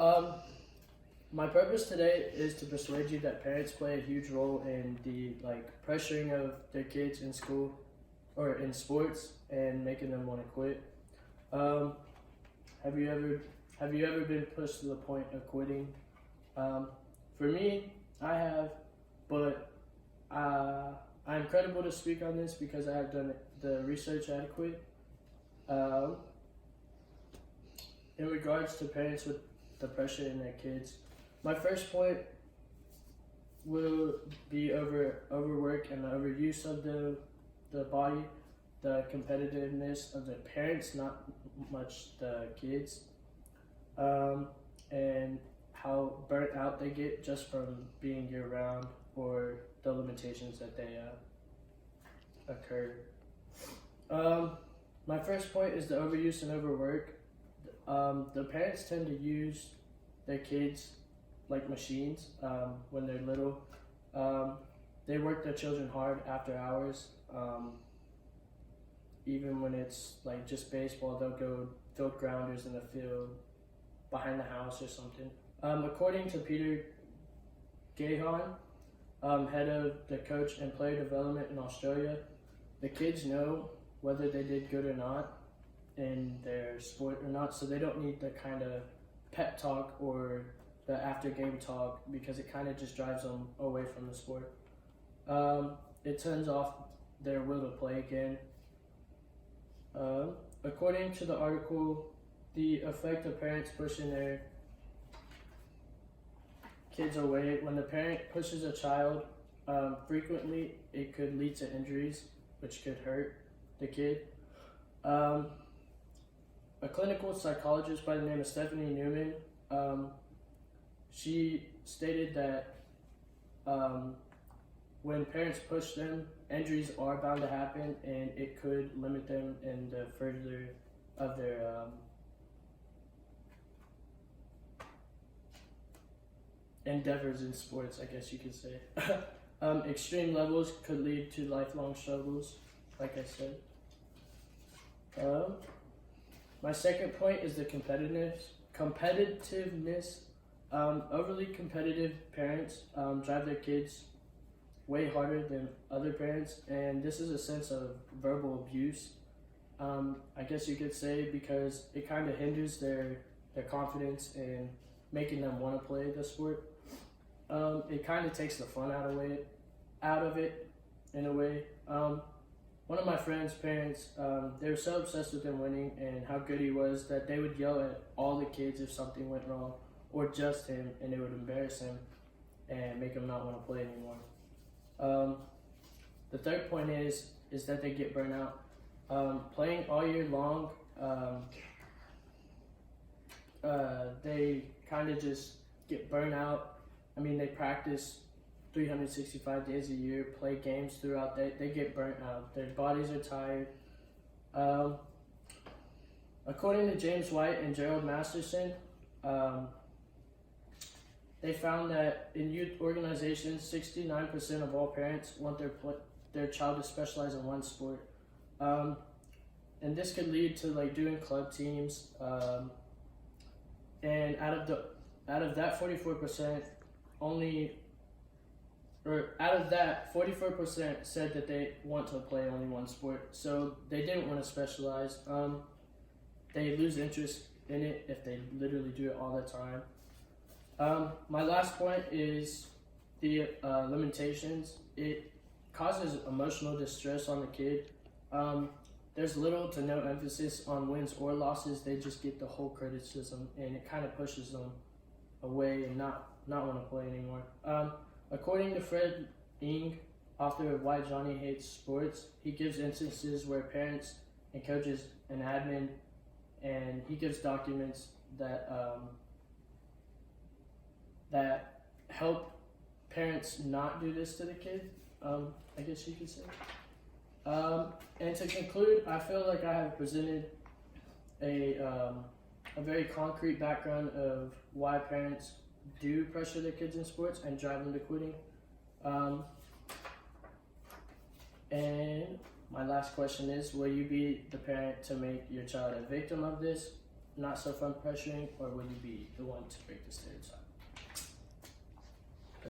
My purpose today is to persuade you that parents play a huge role in the pressuring of their kids in school or in sports and making them want to quit. Have you ever been pushed to the point of quitting? For me, I have, but I'm credible to speak on this because I have done the research adequate. In regards to parents with the pressure in their kids, my first point will be overwork and the overuse of the body, the competitiveness of the parents, not much the kids, and how burnt out they get just from being year round or the limitations that they occur. My first point is the overuse and overwork. The parents tend to use their kids like machines when they're little. They work their children hard after hours. Even when it's like just baseball, they'll go field grounders in the field behind the house or something. According to Peter Gahan, head of the coach and player development in Australia, the kids know whether they did good or not in their sport or not, so they don't need the kind of pep talk or the after game talk because it kind of just drives them away from the sport. It turns off their will to play again. According to the article, the effect of parents pushing their kids away, when the parent pushes a child frequently, it could lead to injuries, which could hurt the kid. A clinical psychologist by the name of Stephanie Newman, she stated that when parents push them, injuries are bound to happen, and it could limit them in the further of their endeavors in sports, I guess you could say. Extreme levels could lead to lifelong struggles, like I said. My second point is the competitiveness. Overly competitive parents drive their kids way harder than other parents, and this is a sense of verbal abuse, I guess you could say, because it kind of hinders their confidence in making them want to play the sport. It kind of takes the fun out of it in a way. One of my friend's parents, they were so obsessed with him winning and how good he was that they would yell at all the kids if something went wrong, or just him, and it would embarrass him and make him not want to play anymore. The third point is that they get burnt out. Playing all year long, they kind of just get burnt out. I mean, they practice 365 days a year, play games throughout. They get burnt out. Their bodies are tired. According to James White and Gerald Masterson, they found that in youth organizations, 69% of all parents want their child to specialize in one sport. And this could lead to doing club teams. And out of that 44%, 44% said that they want to play only one sport. So they didn't want to specialize. They lose interest in it if they literally do it all the time. My last point is the limitations. It causes emotional distress on the kid. There's little to no emphasis on wins or losses. They just get the whole criticism, and it kind of pushes them away and not want to play anymore. According to Fred Ng, author of Why Johnny Hates Sports, he gives instances where parents and coaches and admin, and he gives documents that that help parents not do this to the kid, I guess you could say. And to conclude, I feel like I have presented a very concrete background of why parents do pressure their kids in sports and drive them to quitting. And my last question is, will you be the parent to make your child a victim of this, not so fun pressuring, or would you be the one to break the stereotype?